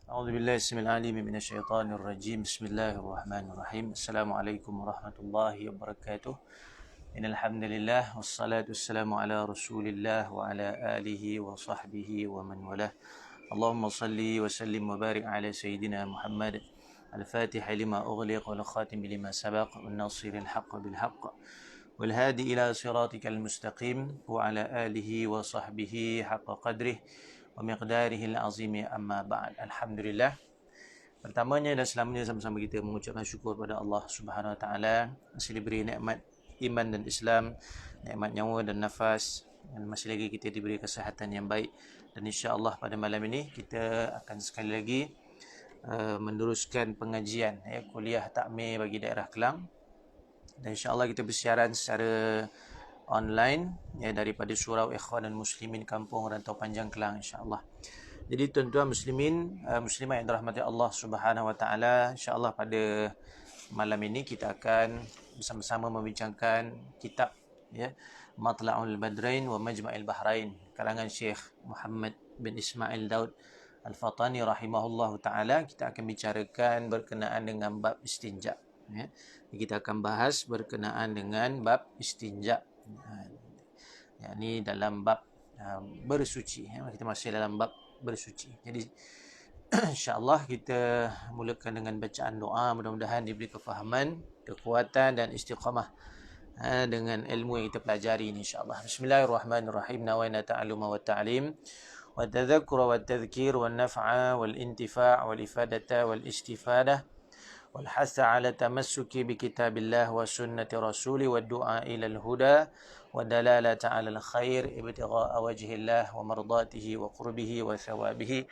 أعوذ بالله السميع العليم من الشيطان الرجيم. بسم الله الرحمن الرحيم. السلام عليكم ورحمة الله وبركاته. إن الحمد لله والصلاة والسلام على رسول الله وعلى آله وصحبه ومن والاه. اللهم صل وسلم وبارك على سيدنا محمد الفاتح لما أغلق والخاتم لما سبق والناصر الحق بالحق والهادي إلى صراطك المستقيم وعلى آله وصحبه حق قدره ومقداره العظيم. أما بعد. Alhamdulillah. Pertamanya dan selamanya sama-sama kita mengucapkan syukur pada Allah Subhanahu Wa Taala masih diberi nikmat iman dan Islam, nikmat nyawa dan nafas, dan masih lagi kita diberi kesihatan yang baik. Dan insya-Allah pada malam ini kita akan sekali lagi meneruskan pengajian kuliah takmir bagi daerah Kelang. Dan insya-Allah kita bersiaran secara online daripada Surau Ikhwan dan Muslimin Kampung Rantau Panjang Kelang, insya-Allah. Jadi tuan-tuan muslimin, muslimat yang dirahmati Allah Subhanahu Wa Taala, insya-Allah pada malam ini kita akan bersama-sama membincangkan kitab Matla'ul Badrain wa Majma'il Bahrain karangan Syekh Muhammad bin Ismail Daud Al-Fatani rahimahullahu taala. Kita akan bicarakan berkenaan dengan bab istinja. Kita akan bahas berkenaan dengan bab istinja. Ini dalam bab bersuci. Kita masih dalam bab bersuci. Jadi insya-Allah kita mulakan dengan bacaan doa, mudah-mudahan diberi kefahaman, kekuatan dan istiqamah dengan ilmu yang kita pelajari ini, insya-Allah. Bismillahirrahmanirrahim. Nawaina ta'alluma wa ta'lim wa tadhakkura wa tadhkir wa naf'a wal intifa' wal ifadata wal istifadah wal hasa 'ala tamassuki bi kitabillah wa sunnati rasuli wa du'a ila al-huda wa dalalata 'ala al-khair ibtigha'a wajhillah wa mardatihi wa qurbihi wa thawabihi.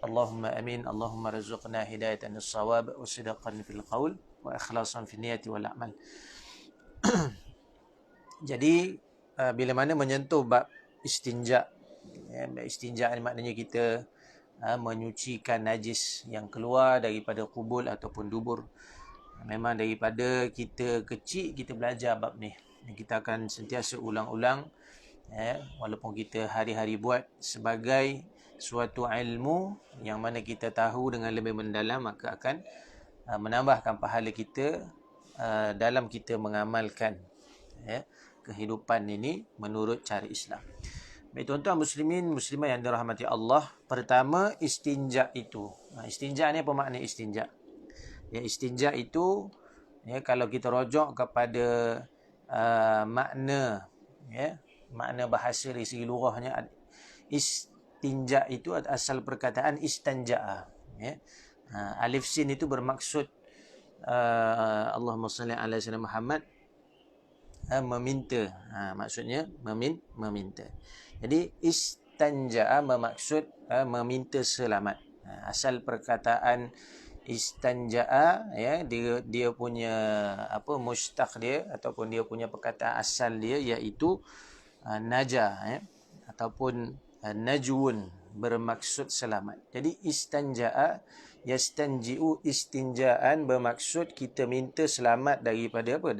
Allahumma amin. Allahumma rizqna hidayatan lis-shawab wa sidqan fil qaul wa ikhlasan fil niyati wal a'mal. Jadi bila mana menyentuh bab istinja, istinja ni maknanya kita menyucikan najis yang keluar daripada kubul ataupun dubur. Memang daripada kita kecil kita belajar bab ni. Kita akan sentiasa ulang-ulang, walaupun kita hari-hari buat sebagai suatu ilmu yang mana kita tahu dengan lebih mendalam, maka akan menambahkan pahala kita dalam kita mengamalkan kehidupan ini menurut cara Islam. Baik tuan-tuan muslimin muslimat yang dirahmati Allah, pertama istinja itu. Istinja ni apa makna istinja? Istinja itu kalau kita rujuk kepada makna makna bahasa dari segi lughahnya, istinja itu asal perkataan istanja'a. Alif sin itu bermaksud Allahumma salli ala sayyidina Muhammad, meminta. Maksudnya meminta. Jadi istanja'a bermaksud meminta selamat. Asal perkataan istanja'a dia punya mustaq dia ataupun dia punya perkataan asal dia iaitu naja ataupun najwun, bermaksud selamat. Jadi istanja'a yastanji'u istinja'an bermaksud kita minta selamat daripada apa?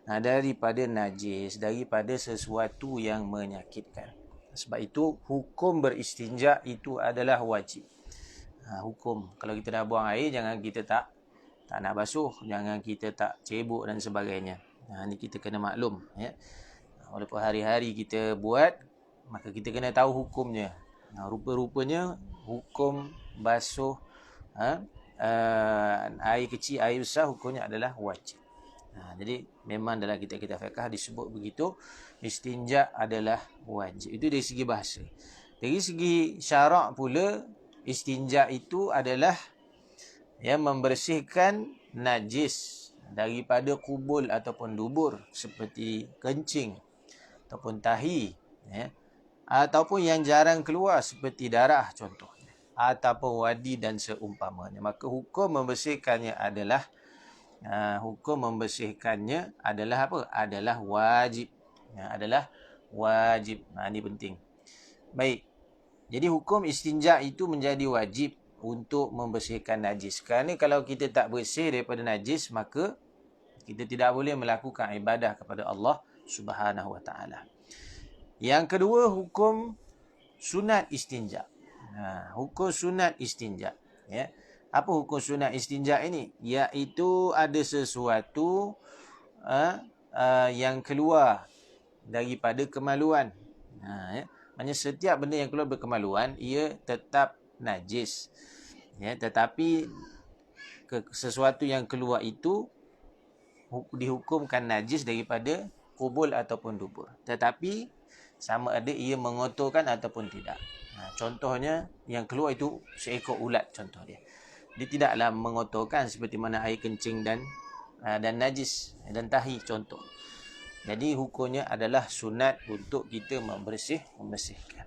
Daripada najis, daripada sesuatu yang menyakitkan. Sebab itu hukum beristinja itu adalah wajib. Hukum kalau kita dah buang air, jangan kita tak nak basuh, jangan kita tak cebok dan sebagainya. Ni kita kena maklum walaupun hari-hari kita buat, maka kita kena tahu hukumnya. Rupa-rupanya hukum basuh air kecil, air besar, hukumnya adalah wajib. Jadi memang dalam kitab-kitab fiqh disebut begitu, istinja adalah wajib. Itu dari segi bahasa. Dari segi syarak pula, istinja itu adalah membersihkan najis daripada kubul ataupun dubur seperti kencing ataupun tahi, ataupun yang jarang keluar seperti darah contohnya, ataupun wadi dan seumpamanya. Maka hukum membersihkannya adalah apa? Adalah wajib. Adalah wajib. Ini penting. Baik. Jadi hukum istinja itu menjadi wajib untuk membersihkan najis. Kerana kalau kita tak bersih daripada najis, maka kita tidak boleh melakukan ibadah kepada Allah Subhanahu Wa Taala. Yang kedua, hukum sunat istinja. Hukum sunat istinja. Ya. Apa hukum sunat istinja ini? Iaitu ada sesuatu yang keluar daripada kemaluan. Ya. Maksudnya setiap benda yang keluar berkemaluan, ia tetap najis. Ya, tetapi sesuatu yang keluar itu dihukumkan najis daripada kubul ataupun dubur. Tetapi sama ada ia mengotorkan ataupun tidak. Contohnya yang keluar itu seekor ulat contoh dia. Dia tidaklah mengotorkan seperti mana air kencing dan najis dan tahi contoh. Jadi hukumnya adalah sunat untuk kita membersihkan.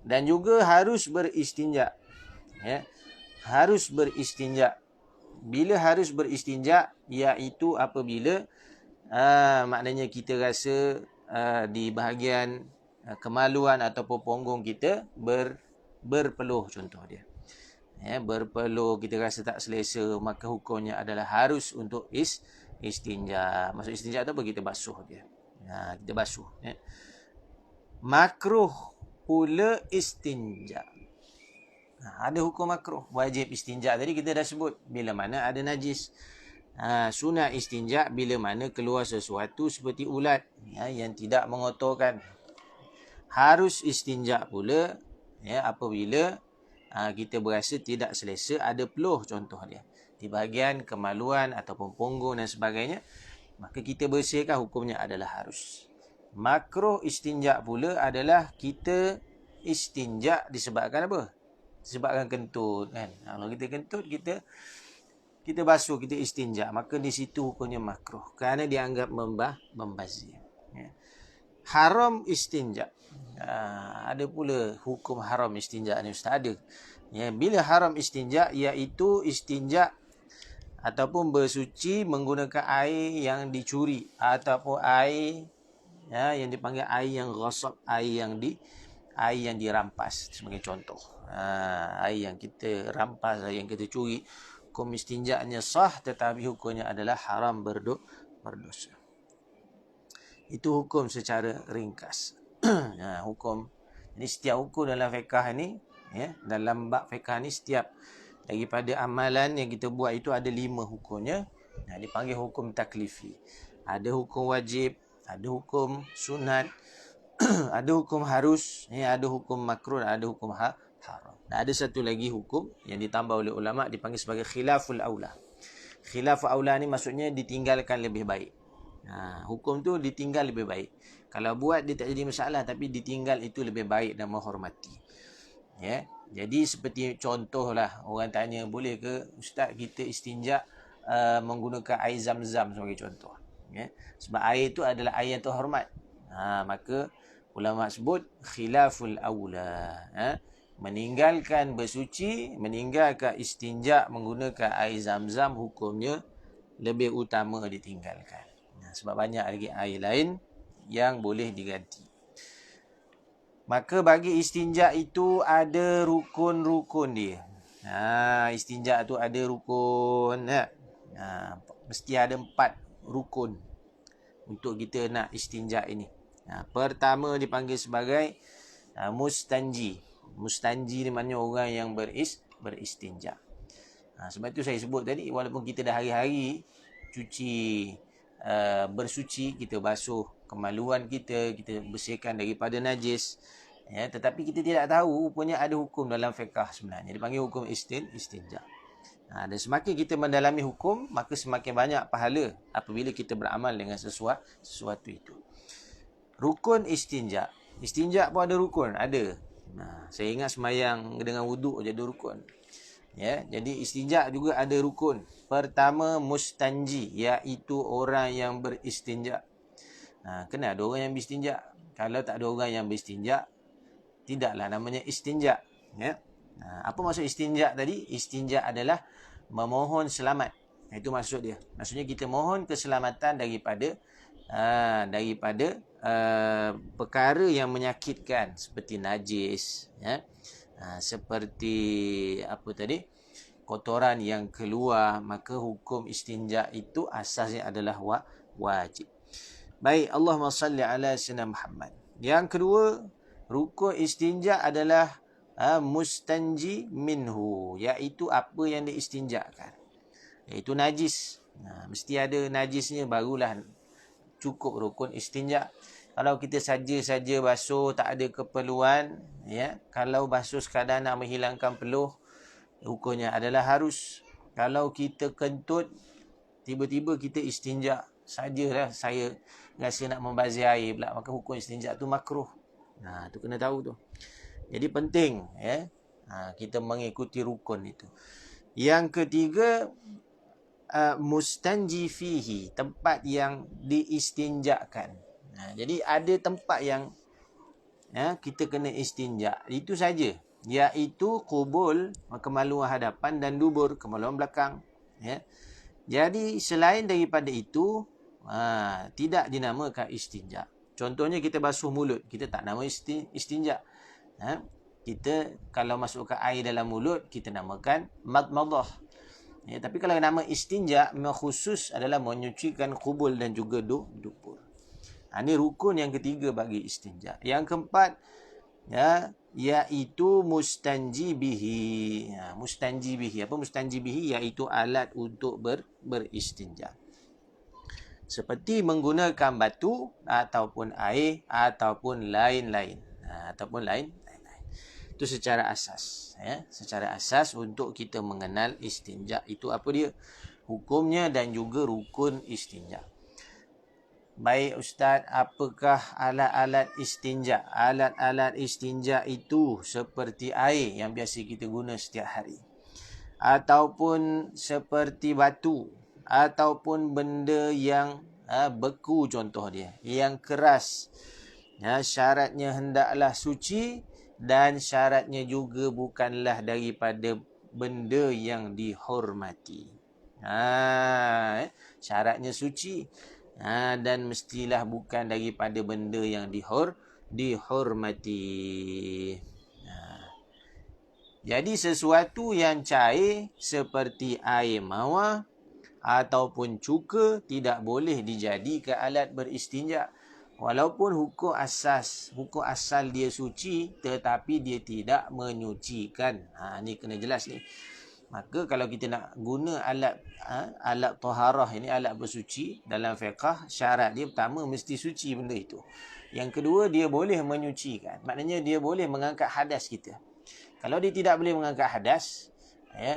Dan juga harus beristinja. Ya. Harus beristinja. Bila harus beristinja, iaitu apabila maknanya kita rasa di bahagian kemaluan ataupun punggung kita berpeluh contoh dia. Ya, berpeluh, kita rasa tak selesa, maka hukumnya adalah harus untuk istinja. Maksud istinja tu apa? Kita basuh dia. Kita basuh. Ya. Makruh pula istinja. Ada hukum makruh. Wajib istinja tadi kita dah sebut. Bila mana ada najis. Sunat istinja bila mana keluar sesuatu seperti ulat yang tidak mengotorkan. Harus istinja pula apabila kita berasa tidak selesa, ada peluh contoh dia di bahagian kemaluan ataupun punggung dan sebagainya, maka kita bersihkan, hukumnya adalah harus. Makruh istinja pula adalah kita istinja disebabkan apa? Disebabkan kentut kan. Kalau kita kentut, kita basuh, kita istinja, maka di situ hukumnya makruh kerana dianggap membazir. Haram istinja. Ada pula hukum haram istinja ni Ustaz, ada. Bila haram istinja, iaitu istinja ataupun bersuci menggunakan air yang dicuri ataupun air yang dipanggil air yang ghasab, air yang dirampas sebagai contoh. Air yang kita rampas, air yang kita curi, hukum istinjanya sah tetapi hukumnya adalah haram berdosa. Itu hukum secara ringkas. Hukum. Jadi setiap hukum dalam fiqh ni, dalam bab fiqh ni, setiap daripada amalan yang kita buat itu ada 5 hukumnya. Dipanggil hukum taklifi. Ada hukum wajib, ada hukum sunat, ada hukum harus, ada hukum makruh, ada hukum haram. Dan ada satu lagi hukum yang ditambah oleh ulama dipanggil sebagai khilaful aula. Khilaful aula ni maksudnya ditinggalkan lebih baik. Hukum tu ditinggal lebih baik. Kalau buat dia tak jadi masalah, tapi ditinggal itu lebih baik dan menghormati. Jadi seperti contohlah, orang tanya, boleh ke Ustaz kita istinja menggunakan air zam-zam sebagai contoh. Sebab air itu adalah air yang terhormat. Maka ulama sebut khilaful aula. Meninggalkan bersuci, meninggalkan istinja menggunakan air zam-zam, hukumnya lebih utama ditinggalkan. Sebab banyak lagi air lain yang boleh diganti. Maka bagi istinja itu ada rukun-rukun dia. Istinja tu ada rukun. Mesti ada 4 rukun untuk kita nak istinja ini. Pertama dipanggil sebagai mustanji. Mustanji ni maknanya orang yang beristinja. Sebab itu saya sebut tadi, walaupun kita dah hari-hari cuci, bersuci, kita basuh kemaluan kita bersihkan daripada najis, tetapi kita tidak tahu rupanya ada hukum dalam fiqh sebenarnya, dipanggil hukum istinja. Dan semakin kita mendalami hukum, maka semakin banyak pahala apabila kita beramal dengan sesuatu itu. Rukun istinja. Istinja pun ada rukun, ada. Saya ingat semayang dengan wuduk je ada rukun. Jadi istinja juga ada rukun. Pertama mustanji, iaitu orang yang beristinja. Kena ada orang yang beristinja. Kalau tak ada orang yang beristinja, tidaklah namanya istinja. Apa maksud istinja tadi? Istinja adalah memohon selamat. Itu maksud dia. Maksudnya kita mohon keselamatan daripada perkara yang menyakitkan seperti najis, seperti apa tadi, kotoran yang keluar, maka hukum istinja itu asasnya adalah wajib. Baik, Allahumma salli ala sayyidina Muhammad. Yang kedua, Rukun istinja adalah mustanji minhu, iaitu apa yang diistinjakan, iaitu najis. Mesti ada najisnya barulah cukup rukun istinja. Kalau kita saja basuh tak ada keperluan, ya, kalau basuh sekadar nak menghilangkan peluh, rukunnya adalah harus. Kalau kita kentut, tiba-tiba kita istinja, sajalah saya rasa nak membazir air pula, maka hukum istinja tu makruh. Tu kena tahu tu. Jadi penting, ya, kita mengikuti rukun itu. Yang ketiga, mustanji fihi, tempat yang diistinjakan. Jadi ada tempat yang kita kena istinja, itu saja, iaitu kubul, kemaluan hadapan, dan dubur, kemaluan belakang. Jadi selain daripada itu, tidak dinamakan istinja. Contohnya kita basuh mulut, kita tak nama istinja. Kita kalau masukkan air dalam mulut, kita namakan madmadah. Tapi kalau nama istinja khusus adalah menyucikan kubul dan juga dubur. Ini rukun yang ketiga bagi istinja. Yang keempat, iaitu mustanji bihi. Mustanji bihi. Apa mustanji bihi? Iaitu alat untuk beristinja. Seperti menggunakan batu ataupun air ataupun lain-lain. Itu secara asas. Secara asas untuk kita mengenal istinja. Itu apa dia? Hukumnya dan juga rukun istinja. Baik Ustaz, apakah alat-alat istinja? Alat-alat istinja itu seperti air yang biasa kita guna setiap hari, ataupun seperti batu, ataupun benda yang beku, contoh dia, yang keras. Syaratnya hendaklah suci, dan syaratnya juga bukanlah daripada benda yang dihormati. Syaratnya suci, dan mestilah bukan daripada benda yang dihormati. Jadi sesuatu yang cair seperti air mawar ataupun cuka tidak boleh dijadikan alat beristinja. Walaupun hukum asal dia suci, tetapi dia tidak menyucikan. Ni kena jelas ni. Maka kalau kita nak guna alat taharah ini, alat bersuci dalam fiqh, syarat dia pertama mesti suci benda itu. Yang kedua, dia boleh menyucikan. Maknanya dia boleh mengangkat hadas kita. Kalau dia tidak boleh mengangkat hadas,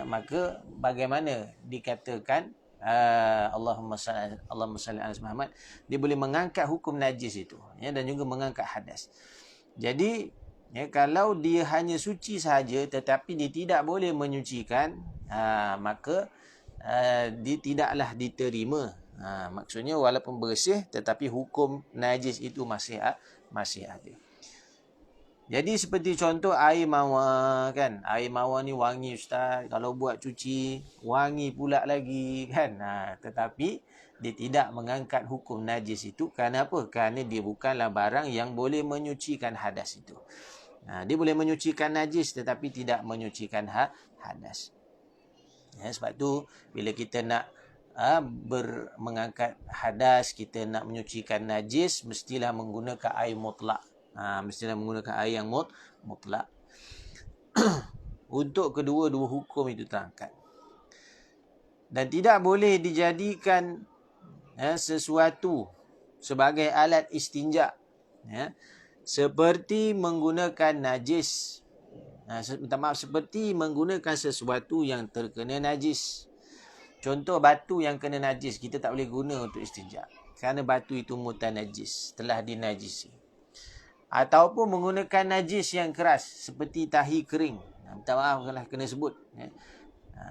maka bagaimana dikatakan Allahumma salli ala Muhammad, dia boleh mengangkat hukum najis itu, dan juga mengangkat hadas. Jadi kalau dia hanya suci sahaja tetapi dia tidak boleh menyucikan, maka dia tidaklah diterima. Maksudnya walaupun bersih tetapi hukum najis itu masih ada. Jadi seperti contoh air mawar, kan. Air mawar ni wangi Ustaz. Kalau buat cuci, wangi pula lagi, kan. Tetapi dia tidak mengangkat hukum najis itu. Kerana apa? Kerana dia bukanlah barang yang boleh menyucikan hadas itu. Dia boleh menyucikan najis tetapi tidak menyucikan hadas. Sebab tu bila kita nak mengangkat hadas, kita nak menyucikan najis, mestilah menggunakan air mutlak. Mestilah menggunakan air yang mutlak. Untuk kedua-dua hukum itu terangkat. Dan tidak boleh dijadikan sesuatu sebagai alat istinja, seperti menggunakan najis. Seperti menggunakan sesuatu yang terkena najis. Contoh batu yang kena najis, kita tak boleh guna untuk istinja. Kerana batu itu mutanajis, telah dinajisi. Ataupun menggunakan najis yang keras, seperti tahi kering. Minta maaf kalau kena sebut.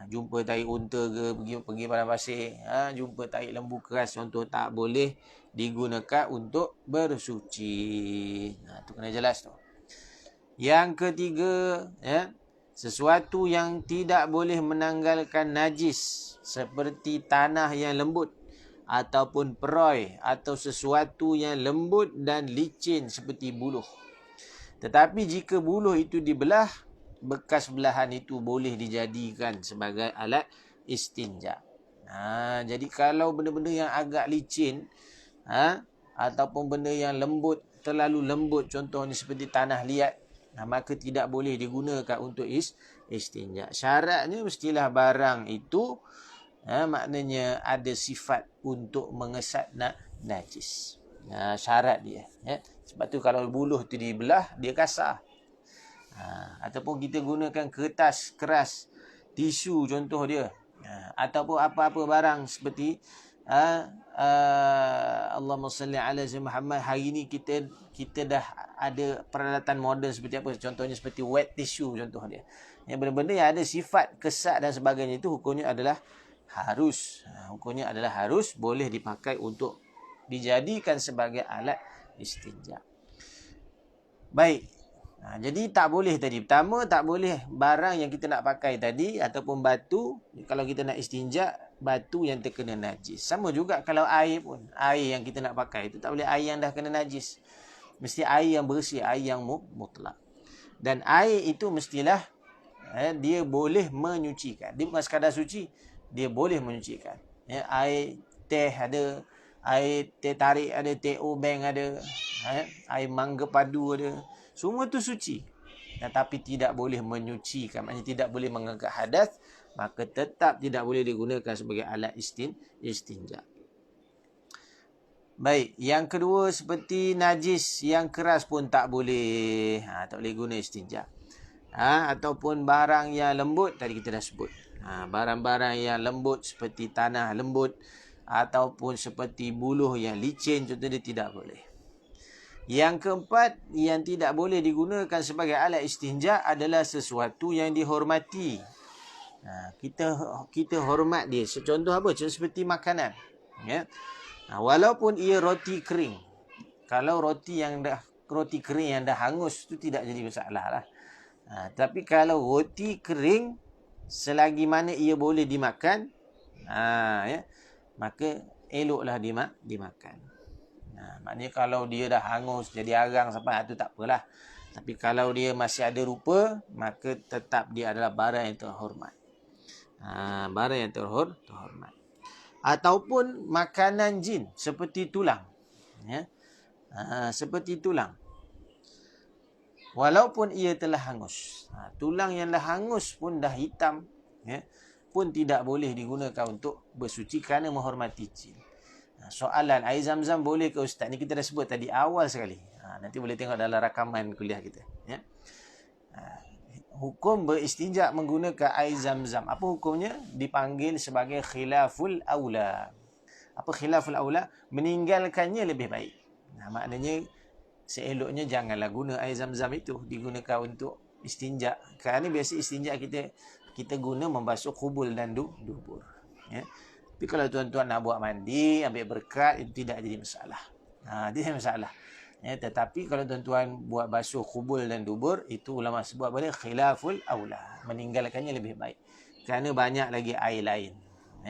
Jumpa tahi unta ke, pergi padang pasir, jumpa tahi lembu keras, contoh, tak boleh digunakan untuk bersuci. Itu kena jelas tu. Yang ketiga, sesuatu yang tidak boleh menanggalkan najis, seperti tanah yang lembut, ataupun peroi, atau sesuatu yang lembut dan licin seperti buluh. Tetapi jika buluh itu dibelah, bekas belahan itu boleh dijadikan sebagai alat istinja. Jadi kalau benda-benda yang agak licin, ataupun benda yang lembut, terlalu lembut, contohnya seperti tanah liat, maka tidak boleh digunakan untuk istinja. Syaratnya mestilah barang itu maknanya ada sifat untuk mengesat najis. Syarat dia. Sebab tu kalau buluh tu dibelah, dia kasar. Ataupun kita gunakan kertas keras, tisu contoh dia. Ataupun apa-apa barang seperti Allahumma salli ala Sayyidina Muhammad. Hari ni kita dah ada peralatan moden seperti apa, contohnya seperti wet tissue contoh dia. Benda-benda yang ada sifat kesat dan sebagainya itu hukumnya adalah harus boleh dipakai untuk dijadikan sebagai alat istinja. Baik. Jadi tak boleh tadi. Pertama, tak boleh barang yang kita nak pakai tadi ataupun batu. Kalau kita nak istinja, batu yang terkena najis. Sama juga kalau air pun. Air yang kita nak pakai itu tak boleh air yang dah kena najis. Mesti air yang bersih, air yang mutlak. Dan air itu mestilah dia boleh menyucikan. Dia bukan sekadar suci, dia boleh menyucikan. Air teh ada, air teh tarik ada, teh obeng ada, air mangga padu ada. Semua tu suci. Tetapi tidak boleh menyucikan. Maknanya tidak boleh mengangkat hadas. Maka tetap tidak boleh digunakan sebagai alat istinja. Baik. Yang kedua seperti najis yang keras pun tak boleh. Tak boleh guna istinja. Ataupun barang yang lembut. Tadi kita dah sebut. Barang-barang yang lembut seperti tanah lembut. Ataupun seperti buluh yang licin. Contoh dia tidak boleh. Yang keempat, yang tidak boleh digunakan sebagai alat istinja adalah sesuatu yang dihormati. Kita hormat dia. Contoh apa? Contoh seperti makanan. Walaupun ia roti kering. Kalau roti kering yang dah hangus tu tidak jadi masalah lah. Tapi kalau roti kering, selagi mana ia boleh dimakan, maka eloklah dimakan. Maknanya kalau dia dah hangus jadi arang sampai itu tak apalah. Tapi kalau dia masih ada rupa, maka tetap dia adalah barang yang terhormat. Barang yang terhormat. Ataupun makanan jin seperti tulang. Seperti tulang. Walaupun ia telah hangus. Tulang yang dah hangus pun dah hitam, pun tidak boleh digunakan untuk bersuci kerana menghormati jin. Soalan, air zam-zam boleh ke Ustaz? Ni kita dah sebut tadi awal sekali. Nanti boleh tengok dalam rakaman kuliah kita. Hukum beristinja menggunakan air zam-zam. Apa hukumnya? Dipanggil sebagai khilaful aula. Apa khilaful aula? Meninggalkannya lebih baik. Maknanya seeloknya janganlah guna air zam-zam itu. Digunakan untuk istinja. Kerana biasa istinja kita guna membasuh kubul dan dubur. Tapi kalau tuan-tuan nak buat mandi, ambil berkat, itu tidak jadi masalah. Tidak masalah. Tetapi kalau tuan-tuan buat basuh kubul dan dubur, itu ulama sebut pada khilaful aula. Meninggalkannya lebih baik. Kerana banyak lagi air lain.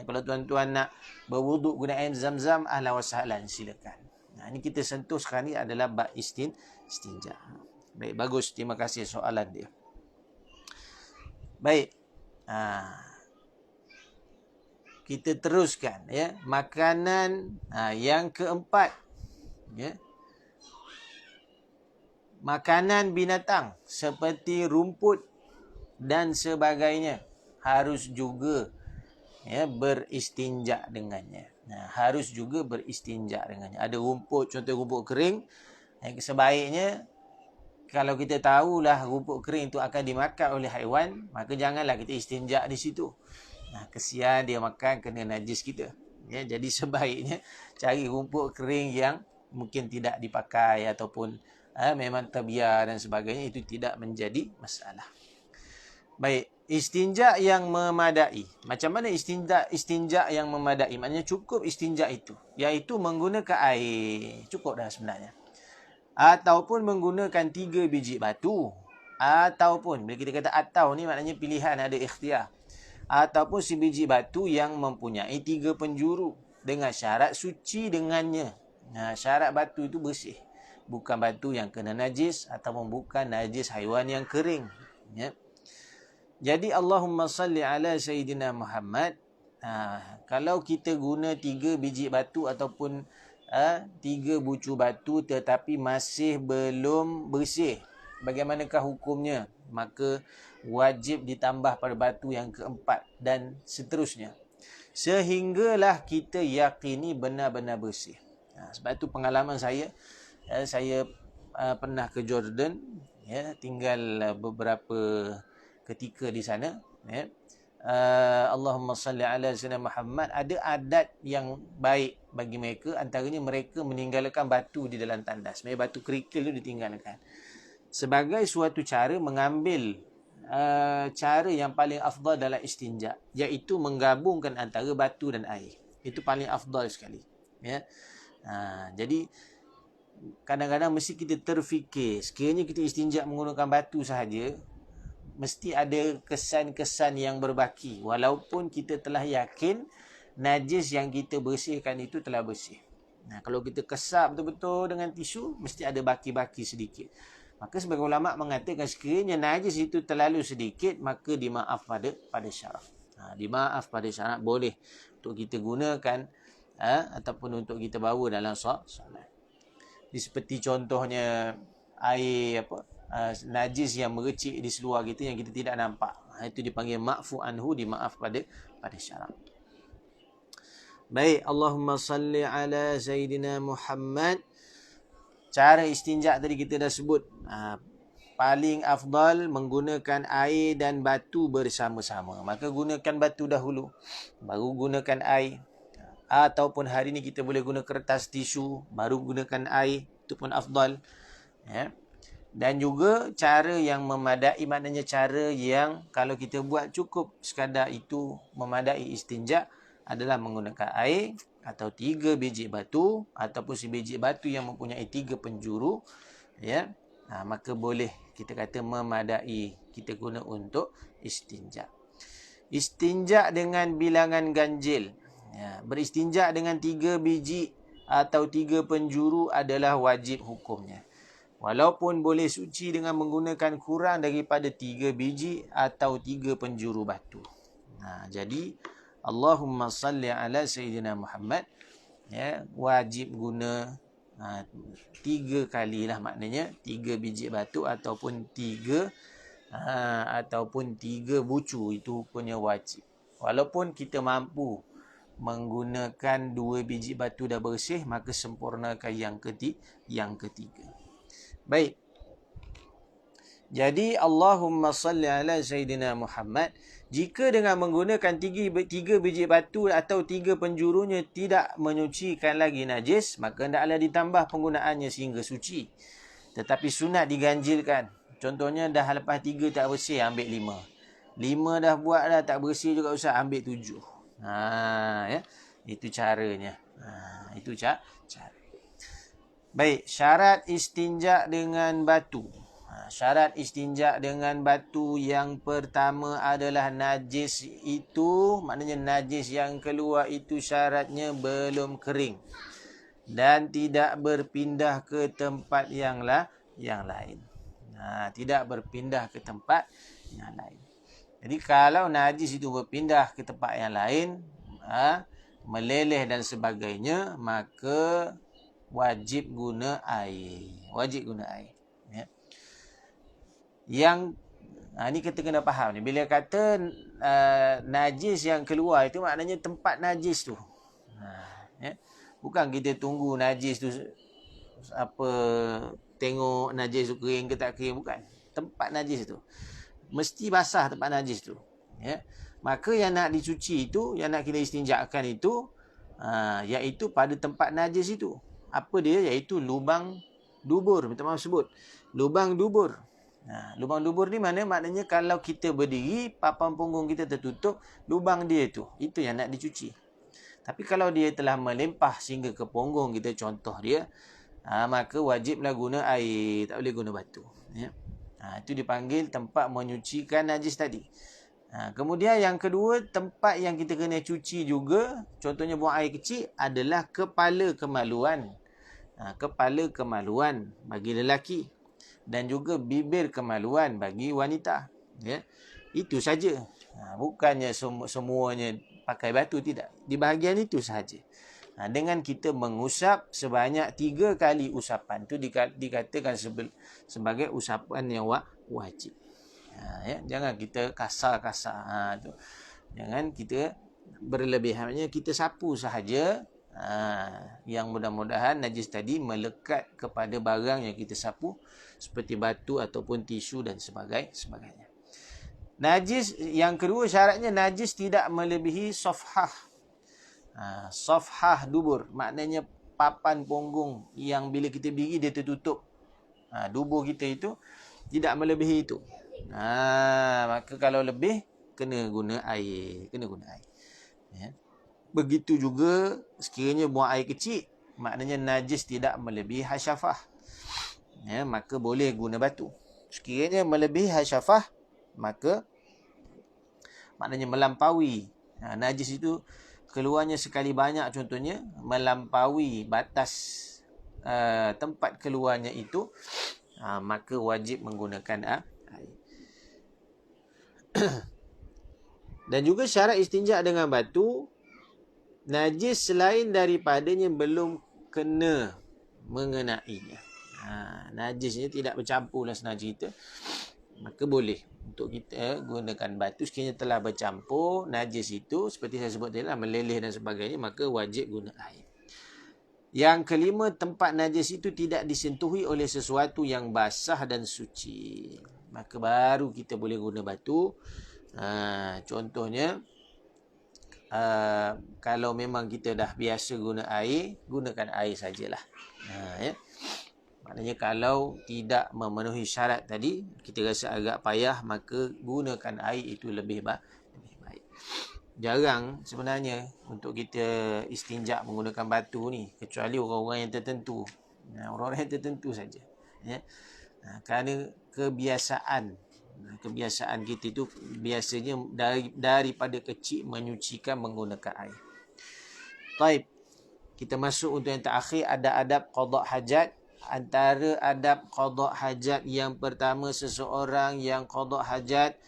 Kalau tuan-tuan nak berwuduk guna air zam-zam, ahlan wa sahlan, silakan. Ini kita sentuh sekarang ni adalah bab istinja. Baik, bagus. Terima kasih soalan dia. Baik. Kita teruskan makanan yang keempat, makanan binatang seperti rumput dan sebagainya harus juga beristinja dengannya. Harus juga beristinja dengannya. Ada rumput, contoh rumput kering, sebaiknya kalau kita tahulah rumput kering itu akan dimakan oleh haiwan, maka janganlah kita istinja di situ. Kesian dia makan kena najis kita. Jadi sebaiknya cari rumput kering yang mungkin tidak dipakai ataupun memang terbiar dan sebagainya, itu tidak menjadi masalah. Baik, istinja yang memadai. Macam mana istinja yang memadai? Maknanya cukup istinja itu, iaitu menggunakan air. Cukup dah sebenarnya. Ataupun menggunakan 3 biji batu. Ataupun, bila kita kata atau ni maknanya pilihan, ada ikhtiar. Ataupun sebiji batu yang mempunyai 3 penjuru dengan syarat suci dengannya. Syarat batu itu bersih. Bukan batu yang kena najis ataupun bukan najis haiwan yang kering. Jadi Allahumma salli ala Sayyidina Muhammad. Kalau kita guna 3 biji batu ataupun 3 bucu batu tetapi masih belum bersih, bagaimanakah hukumnya? Maka wajib ditambah pada batu yang keempat dan seterusnya, sehinggalah kita yakini benar-benar bersih. Sebab itu pengalaman saya pernah ke Jordan, tinggal beberapa ketika di sana, Allahumma salli ala sayyidina Muhammad. Ada adat yang baik bagi mereka, antaranya mereka meninggalkan batu di dalam tandas. Maksudnya batu kerikil tu ditinggalkan sebagai suatu cara mengambil cara yang paling afdal dalam istinja, iaitu menggabungkan antara batu dan air. Itu paling afdal sekali, jadi kadang-kadang mesti kita terfikir, sekiranya kita istinja menggunakan batu sahaja, mesti ada kesan-kesan yang berbaki, walaupun kita telah yakin najis yang kita bersihkan itu telah bersih. Kalau kita kesap betul-betul dengan tisu, mesti ada baki-baki sedikit. Maka sebagai ulama mengatakan, sekiranya najis itu terlalu sedikit, maka dimaaf pada syarak. Dimaaf pada syarak, boleh untuk kita gunakan ataupun untuk kita bawa dalam solat. Seperti contohnya air najis yang merecik di seluar kita yang kita tidak nampak, itu dipanggil ma'fu anhu, dimaaf pada syarak. Baik, Allahumma salli ala Sayyidina Muhammad. Cara istinja tadi kita dah sebut, paling afdal menggunakan air dan batu bersama-sama. Maka gunakan batu dahulu, baru gunakan air. Ataupun hari ni kita boleh guna kertas tisu, baru gunakan air, itu pun afdal. Dan juga cara yang memadai, maknanya cara yang kalau kita buat cukup sekadar itu memadai istinja, adalah menggunakan air atau 3 biji batu ataupun sebiji batu yang mempunyai 3 penjuru, maka boleh kita kata memadai kita guna untuk istinja. Istinja dengan bilangan ganjil, beristinja dengan 3 biji atau 3 penjuru adalah wajib hukumnya, walaupun boleh suci dengan menggunakan kurang daripada 3 biji atau 3 penjuru batu. Jadi Allahumma salli ala Sayyidina Muhammad, wajib guna 3 kali lah, maknanya 3 biji batu ataupun 3 bucu, itu punya wajib. Walaupun kita mampu menggunakan 2 biji batu dah bersih, maka sempurnakan yang ketiga. Baik. Jadi Allahumma salli ala Sayyidina Muhammad, jika dengan menggunakan 3 biji batu atau 3 penjurunya tidak menyucikan lagi najis, maka hendaklah ditambah penggunaannya sehingga suci. Tetapi sunat diganjilkan. Contohnya dah lepas 3 tak bersih, ambil 5. 5 dah buat dah tak bersih juga, usah ambil 7. Itu caranya. Itu cara. Baik, syarat istinja dengan batu. Syarat istinja dengan batu yang pertama adalah najis itu, maknanya najis yang keluar itu syaratnya belum kering dan tidak berpindah ke tempat yang lain. Tidak berpindah ke tempat yang lain. Jadi kalau najis itu berpindah ke tempat yang lain, meleleh dan sebagainya, maka wajib guna air. Yang ni kita kena faham ni. Bila kata najis yang keluar itu, maknanya tempat najis tu. Bukan kita tunggu najis tu tengok najis tu kering ke tak kering, bukan. Tempat najis tu mesti basah, tempat najis tu. Maka yang nak dicuci itu, yang nak kita istinjakan itu, iaitu pada tempat najis itu. Apa dia? Iaitu lubang dubur. Minta maaf sebut lubang dubur. Lubang dubur ni mana? Maknanya kalau kita berdiri, papan punggung kita tertutup, lubang dia itu yang nak dicuci. Tapi kalau dia telah melempah sehingga ke punggung kita, contoh dia, maka wajiblah guna air, tak boleh guna batu. Itu dipanggil tempat menyucikan najis tadi. Kemudian yang kedua, tempat yang kita kena cuci juga, contohnya buang air kecil, adalah kepala kemaluan. Kepala kemaluan bagi lelaki dan juga bibir kemaluan bagi wanita. Itu saja. Bukannya semuanya pakai batu, tidak. Di bahagian itu sahaja. Dengan kita mengusap sebanyak 3 kali usapan tu dikatakan sebagai usapan yang wajib. Ya, jangan kita kasar-kasar. Tu. Jangan kita berlebihannya kita sapu sahaja. Yang mudah-mudahan najis tadi melekat kepada barang yang kita sapu seperti batu ataupun tisu dan sebagainya. Najis yang kedua syaratnya najis tidak melebihi safhah. Safhah dubur maknanya papan punggung yang bila kita berdiri dia tertutup. Dubur kita itu tidak melebihi itu. Maka kalau lebih kena guna air. Ya. Begitu juga sekiranya buang air kecil, maknanya najis tidak melebihi hasyafah. Ya, maka boleh guna batu. Sekiranya melebihi hasyafah, maka maknanya melampaui. Najis itu keluarnya sekali banyak, contohnya melampaui batas tempat keluarnya itu, maka wajib menggunakan air. Dan juga syarat istinja dengan batu, najis selain daripadanya belum kena mengenainya. Najisnya tidak bercampur lah senang cerita. Maka boleh untuk kita gunakan batu sekiranya telah bercampur najis itu seperti saya sebut tadi lah, meleleh dan sebagainya, maka wajib guna air. Yang kelima, tempat najis itu tidak disentuhi oleh sesuatu yang basah dan suci. Maka baru kita boleh guna batu. Contohnya kalau memang kita dah biasa guna air, gunakan air sajalah. Ya. Maknanya kalau tidak memenuhi syarat tadi, kita rasa agak payah, maka gunakan air itu lebih baik. Jarang sebenarnya untuk kita istinja menggunakan batu ni, kecuali orang-orang yang tertentu. Orang-orang yang tertentu saja. Ya. Kerana kebiasaan kita itu biasanya daripada kecil menyucikan menggunakan air. Baik. Kita masuk untuk yang terakhir, ada adab qada hajat. Antara adab qada hajat yang pertama, seseorang yang qada hajat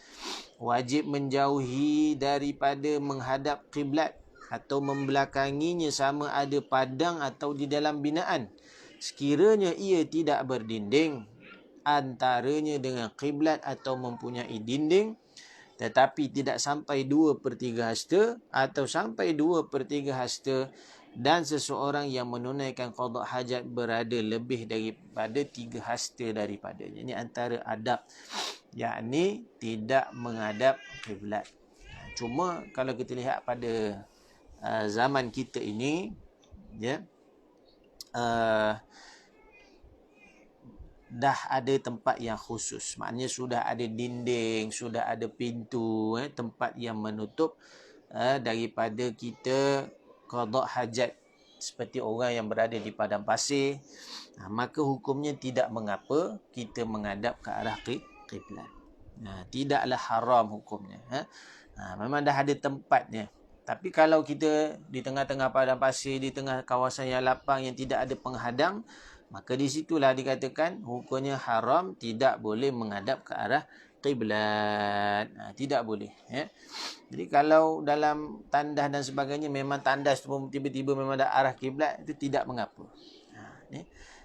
wajib menjauhi daripada menghadap kiblat atau membelakanginya sama ada padang atau di dalam binaan. Sekiranya ia tidak berdinding antaranya dengan kiblat atau mempunyai dinding tetapi tidak sampai 2/3 hasta atau sampai 2/3 hasta, dan seseorang yang menunaikan qada hajat berada lebih daripada 3 hasta daripadanya. Ini antara adab, yakni tidak menghadap kiblat. Cuma kalau kita lihat pada zaman kita ini, ya, dah ada tempat yang khusus. Maknanya sudah ada dinding, sudah ada pintu, tempat yang menutup daripada kita qada hajat seperti orang yang berada di padang pasir. Maka hukumnya tidak mengapa kita menghadap ke arah kiblat. Tidaklah haram hukumnya. Memang dah ada tempatnya. Tapi kalau kita di tengah-tengah padang pasir, di tengah kawasan yang lapang yang tidak ada penghadang, maka di situlah dikatakan hukumnya haram, tidak boleh menghadap ke arah kiblat. Tidak boleh. Ya. Jadi kalau dalam tandas dan sebagainya memang tandas tu tiba-tiba memang ada arah kiblat, itu tidak mengapa.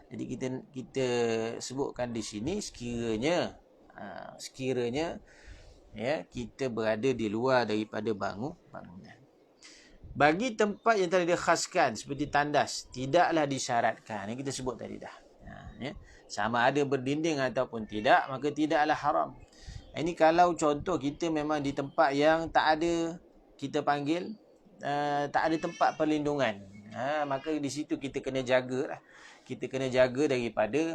Jadi kita sebutkan di sini sekiranya ya kita berada di luar daripada bangunan. Bagi tempat yang telah dikhaskan seperti tandas, tidaklah disyaratkan. Ini kita sebut tadi dah. Ya. Sama ada berdinding ataupun tidak, maka tidaklah haram. Ini kalau contoh kita memang di tempat yang tak ada, kita panggil tak ada tempat perlindungan. Maka di situ kita kena jagalah. Kita kena jaga daripada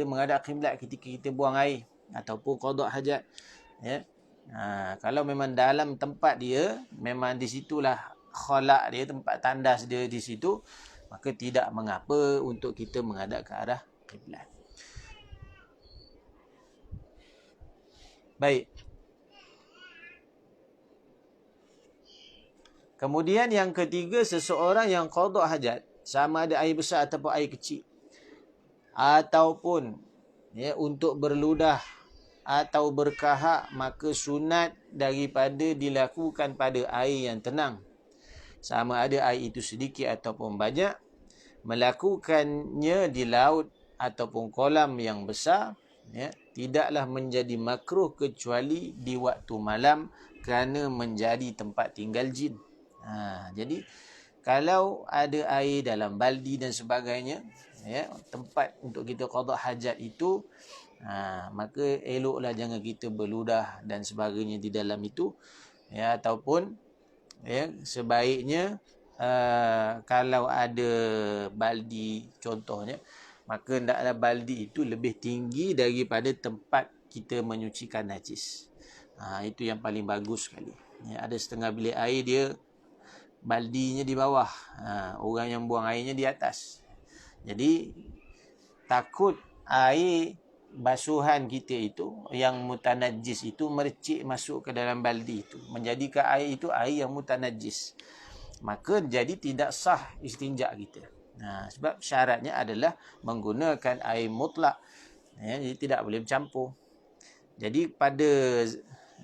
menghadap kiblat ketika kita buang air ataupun qada hajat. Ya. Kalau memang dalam tempat dia, memang di situlah khalaq dia, tempat tandas dia di situ, maka tidak mengapa untuk kita menghadap ke arah kiblat. Baik. Kemudian yang ketiga, seseorang yang qada hajat, sama ada air besar ataupun air kecil, ataupun ya untuk berludah atau berkahak, maka sunat daripada dilakukan pada air yang tenang. sama ada air itu sedikit ataupun banyak, melakukannya di laut ataupun kolam yang besar, ya, tidaklah menjadi makruh kecuali di waktu malam kerana menjadi tempat tinggal jin. Jadi kalau ada air dalam baldi dan sebagainya, ya, tempat untuk kita qada hajat itu, maka eloklah jangan kita berludah dan sebagainya di dalam itu, ya, ataupun, ya, sebaiknya kalau ada baldi contohnya, maka hendaklah baldi itu lebih tinggi daripada tempat kita menyucikan najis. Itu yang paling bagus sekali. Ya, ada setengah bilik air dia baldinya di bawah, orang yang buang airnya di atas. Jadi takut air basuhan kita itu yang mutanajis itu mercik masuk ke dalam baldi itu, menjadikan air itu air yang mutanajis, maka jadi tidak sah istinja kita. Sebab syaratnya adalah menggunakan air mutlak, ya, jadi tidak boleh bercampur. Jadi pada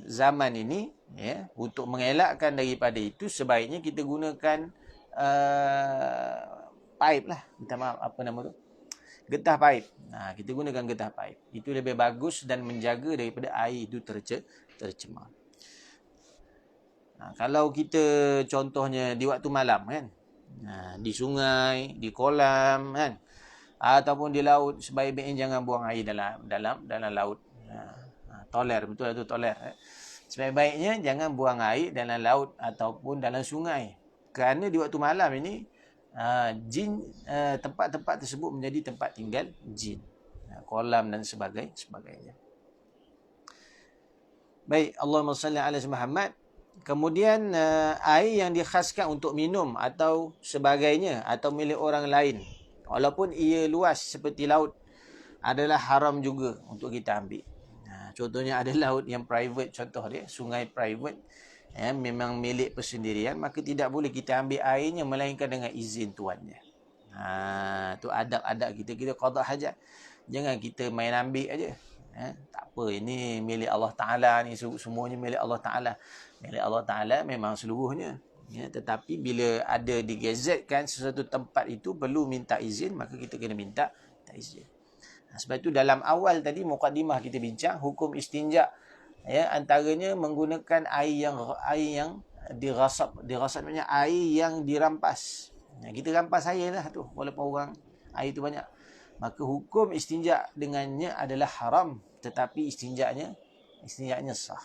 zaman ini, ya, untuk mengelakkan daripada itu, sebaiknya kita gunakan pipe lah, minta maaf, apa nama tu, getah pipe. Kita gunakan getah pipe, itu lebih bagus dan menjaga daripada air itu tercemar. Kalau kita contohnya di waktu malam, kan, di sungai, di kolam, kan, ataupun di laut, sebaik-baiknya jangan buang air dalam laut. Toler, betul itu toler. Sebaik-baiknya jangan buang air dalam laut ataupun dalam sungai. Kerana di waktu malam ini, jin, tempat-tempat tersebut menjadi tempat tinggal jin. Kolam dan sebagainya. Baik, Allahumma salli ala Muhammad. Kemudian air yang dikhaskan untuk minum atau sebagainya atau milik orang lain, walaupun ia luas seperti laut, adalah haram juga untuk kita ambil. Contohnya ada laut yang private, contoh dia sungai private, ya, memang milik persendirian, maka tidak boleh kita ambil airnya melainkan dengan izin tuannya. Tu adab-adab kita qada hajat. Jangan kita main ambil aja. Tak apa, ini milik Allah Ta'ala, ni semuanya milik Allah Ta'ala. Milik Allah Ta'ala memang seluruhnya, ya, tetapi bila ada digazetkan sesuatu tempat itu perlu minta izin, maka kita kena minta izin. Sebab itu dalam awal tadi mukadimah kita bincang hukum istinja, ya, antaranya menggunakan air yang dirasab maknanya air yang dirampas. Kita rampas air lah tu, walaupun orang air tu banyak, maka hukum istinja dengannya adalah haram, tetapi istinjanya sah.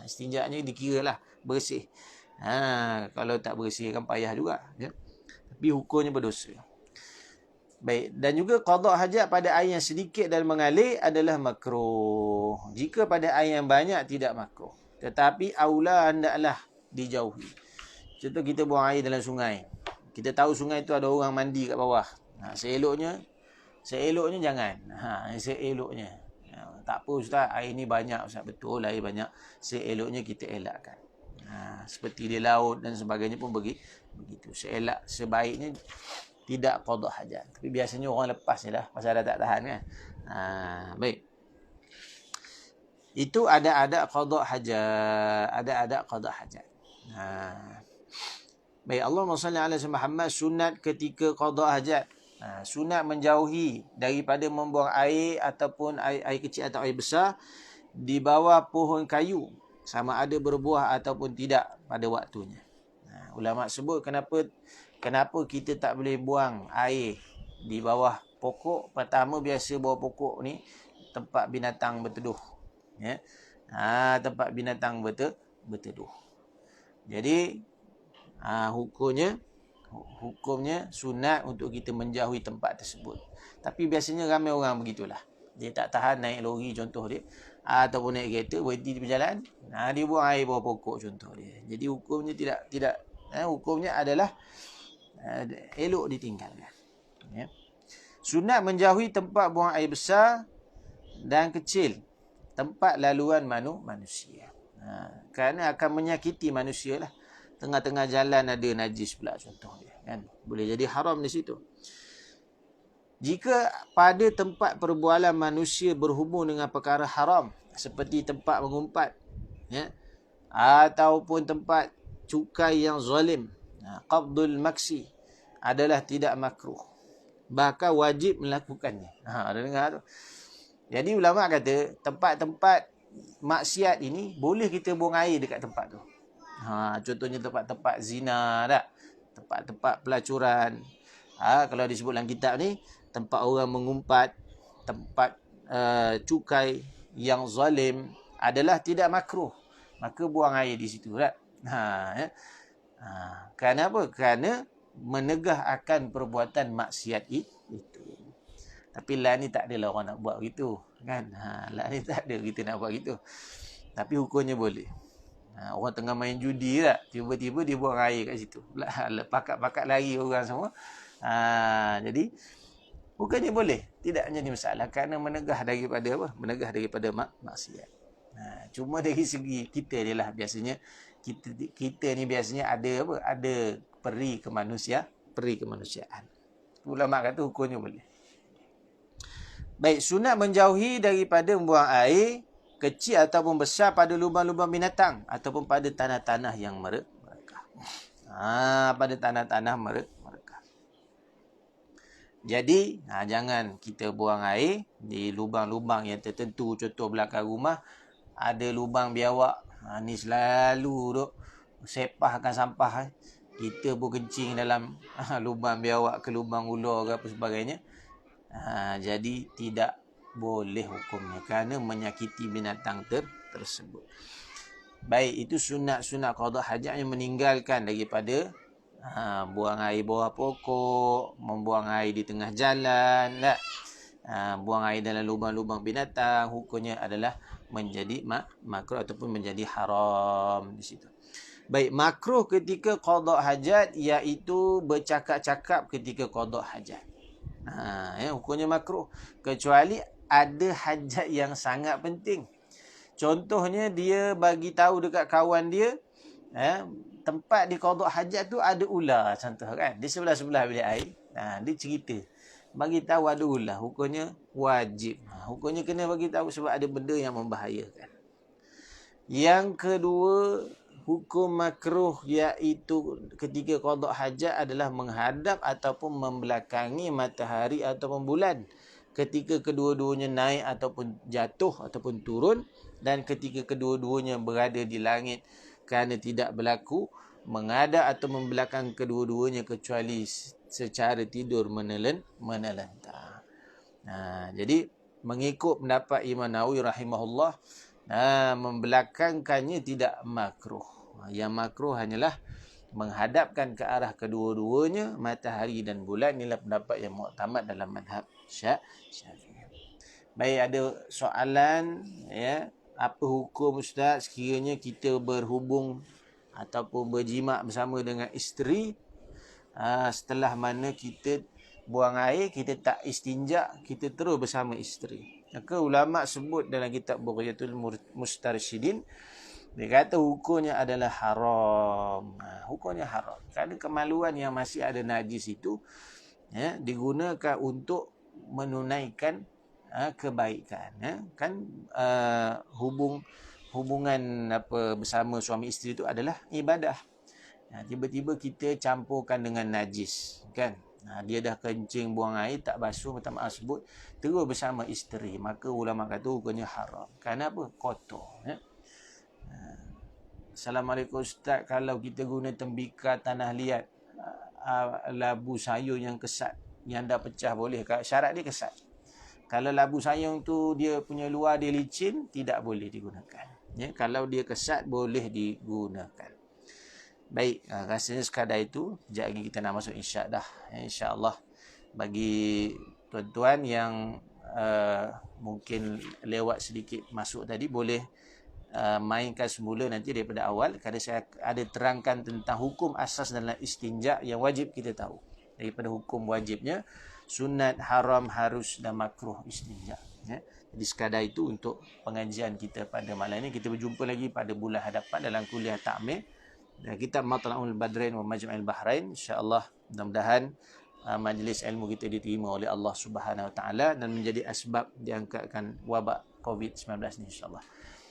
Istinjanya dikiralah bersih. Kalau tak bersih kan payah juga, ya. Tapi hukumnya berdosa. Baik, dan juga qada hajat pada air yang sedikit dan mengalir adalah makruh. Jika pada air yang banyak tidak makruh, tetapi aula hendaklah dijauhi. Contoh kita buang air dalam sungai. Kita tahu sungai itu ada orang mandi kat bawah. Seeloknya jangan. Seeloknya. Tak apa ustaz, air ni banyak ustaz. Betul, air banyak. Seeloknya kita elakkan. Seperti di laut dan sebagainya pun begitu. Sebaiknya tidak qada hajat. Tapi biasanya orang lepas je lah, pasal dah tak tahan, kan. Baik. Itu ada qada hajat. Baik, Allahumma salli ala Muhammad. Sunat ketika qada hajat. Sunat menjauhi daripada membuang air ataupun air kecil atau air besar di bawah pohon kayu, sama ada berbuah ataupun tidak pada waktunya. Ulama sebut kenapa kita tak boleh buang air di bawah pokok. Pertama, biasa bawah pokok ni tempat binatang berteduh, ya. Tempat binatang berteduh. Jadi hukumnya sunat untuk kita menjauhi tempat tersebut. Tapi biasanya ramai orang begitulah. Dia tak tahan naik lori contoh dia, ataupun naik kereta berhenti di perjalanan, dia buang air bawah pokok contoh dia. Jadi hukumnya tidak hukumnya adalah elok ditinggalkan, ya. Sunat menjauhi tempat buang air besar dan kecil, tempat laluan manusia. Kerana akan menyakiti manusia lah. Tengah-tengah jalan ada najis pula contoh dia, kan. Boleh jadi haram di situ. Jika pada tempat perbualan manusia berhubung dengan perkara haram, seperti tempat mengumpat, ya, ataupun tempat cukai yang zalim, Qabdul maksi adalah tidak makruh. Bahkan wajib melakukannya. Ada dengar tu? Jadi ulama kata tempat-tempat maksiat ini boleh kita buang air dekat tempat tu. Contohnya tempat-tempat zina tak? Tempat-tempat pelacuran. Kalau disebut dalam kitab ni, tempat orang mengumpat, tempat cukai yang zalim adalah tidak makruh. Maka buang air di situ tak? Kerana apa? Kerana menegah akan perbuatan maksiat itu. Tapi lah ni tak adalah orang nak buat begitu, kan? Lah ni tak ada kita nak buat gitu. Tapi hukumnya boleh. Orang tengah main judi tak, tiba-tiba dia buang air kat situ. Pakat-pakat lari orang semua. Jadi hukumnya boleh, tidak menjadi masalah kerana menegah daripada apa? Menegah daripada maksiat. Cuma dari segi kita je lah biasanya kita ni biasanya ada apa? Ada peri kemanusiaan. Ulama kata hukumnya boleh. Baik, sunat menjauhi daripada membuang air kecil ataupun besar pada lubang-lubang binatang ataupun pada tanah-tanah yang merekah. Pada tanah-tanah merekah. Jadi, jangan kita buang air di lubang-lubang yang tertentu. Contoh belakang rumah ada lubang biawak. Ni selalu duk sepahkan sampah. Kita pun kencing dalam lubang biawak ke lubang ular ke apa sebagainya. Jadi tidak boleh hukumnya kerana menyakiti binatang tersebut. Baik, itu sunat-sunat qada hajat yang meninggalkan daripada buang air bawah pokok, membuang air di tengah jalan, tak? Buang air dalam lubang-lubang binatang, hukumnya adalah menjadi makruh ataupun menjadi haram di situ. Baik, makruh ketika qada hajat iaitu bercakap-cakap ketika qada hajat. Hukumnya makruh kecuali ada hajat yang sangat penting. Contohnya dia bagi tahu dekat kawan dia, tempat di qada hajat tu ada ular contoh kan. Di sebelah-sebelah bilik air. Dia cerita bagi tahu ada ular, hukumnya wajib. Hukumnya kena bagi tahu sebab ada benda yang membahayakan. Yang kedua, hukum makruh iaitu ketika qada hajat adalah menghadap ataupun membelakangi matahari ataupun bulan ketika kedua-duanya naik ataupun jatuh ataupun turun, dan ketika kedua-duanya berada di langit, kerana tidak berlaku menghadap atau membelakang kedua-duanya kecuali secara tidur menelentang. Jadi mengikut pendapat Imam Nawawi rahimahullah, membelakangkannya tidak makruh. Yang makruh hanyalah menghadapkan ke arah kedua-duanya matahari dan bulan. Inilah pendapat yang muktamad dalam mazhab Syafi'i. Baik, ada soalan, apa hukum Ustaz sekiranya kita berhubung ataupun berjimat bersama dengan isteri, setelah mana kita buang air, kita tak istinja, kita terus bersama isteri. Maka ulama sebut dalam kitab Bughyatul Mustarsyidin, dia kata hukumnya adalah haram. Hukumnya haram. Kerana kemaluan yang masih ada najis itu digunakan untuk menunaikan kebaikan. Kan hubungan bersama suami isteri itu adalah ibadah. Tiba-tiba kita campurkan dengan najis, kan? Dia dah kencing buang air tak basuh, minta maaf sebut, terus bersama isteri, maka ulama kata hukumnya haram. Kerana apa? Kotor. Assalamualaikum Ustaz, kalau kita guna tembikar tanah liat, labu sayur yang kesat, yang dah pecah, boleh? Syarat dia kesat. Kalau labu sayur tu dia punya luar dia licin, tidak boleh digunakan. Kalau dia kesat, boleh digunakan. Baik, rasanya sekadar itu. Sekejap lagi kita nak masuk insya dah. InsyaAllah bagi tuan-tuan yang mungkin lewat sedikit masuk tadi, boleh mainkan semula nanti daripada awal. Kerana saya ada terangkan tentang hukum asas dalam istinja yang wajib kita tahu. Daripada hukum wajibnya, sunat, haram, harus dan makruh istinja. Jadi sekadar itu untuk pengajian kita pada malam ini. Kita berjumpa lagi pada bulan hadapan dalam kuliah takmil kitab Matla'ul Badrain wa Majma'il Bahrain. InsyaAllah mudah-mudahan majlis ilmu kita diterima oleh Allah Subhanahu Wa Taala dan menjadi asbab diangkatkan wabak COVID-19 ni, insyaAllah.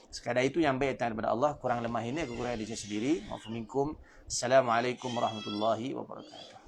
Sekadar itu yang baik daripada Allah, kurang lemah ini aku kurang diri sendiri. Maafu minkum. Assalamualaikum warahmatullahi wabarakatuh.